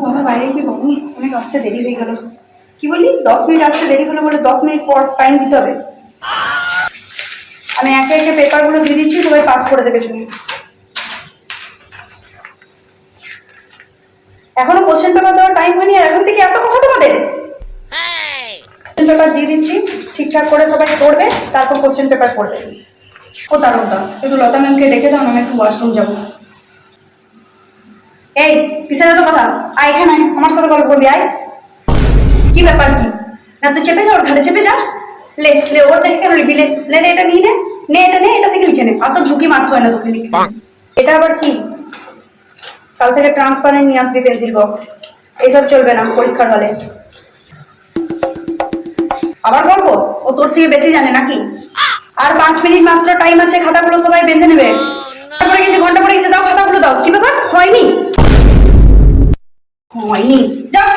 আমার বাইরে কি বলবো, অনেক আসতে দেরি হয়ে গেল। কি বললি 10 মিনিট আসতে দেরি হলো বলে 10 মিনিট পর টাইম দিতে হবে? আমি একে একে পেপারগুলো দিয়ে দিচ্ছি, সবাই পাস করে দেবে তুমি। এখনো কোশ্চেন পেপার দেওয়ার টাইম হয়নি আর এখন থেকে এত কথা তোমাদের? কোশ্চেন পেপার দিয়ে দিচ্ছি, ঠিকঠাক করে সবাই পড়বে, তারপর কোশ্চেন পেপার পড়বে। ও তারকদা, একটু লতা ম্যামকে ডেকে দাও না, আমি একটু ওয়াশরুম যাবো। এই কিসের এত কথা? আয় এখানে, আমার সাথে গল্প করবি, আয়। কি ব্যাপার কি? না তুই চেপে যা, ওর ঘাটে চেপে যা। লে লে, ওর দেখে কেন লিখবি? লে লে নে, এটা নিয়ে নে, নে এটা নে, এটা থেকে লিখে নে। অত ঝুঁকি মারতে হয় না তোকে লিখতে। এটা আবার কি? কাল থেকে ট্রান্সপারেন্ট নিয়ে আসবি পেন্সিল বক্স, এইসব চলবে না পরীক্ষার হলে। আবার গল্প? ও তোর থেকে বেশি জানে নাকি? আর 5 মিনিট মাত্র টাইম আছে, খাতাগুলো সবাই বেঁধে নেবে। পড়ে গেছে, ঘন্টা পড়ে গেছে, দাও খাতাগুলো দাও। কি ব্যাপার, হয়নি? হয়নি, যাও।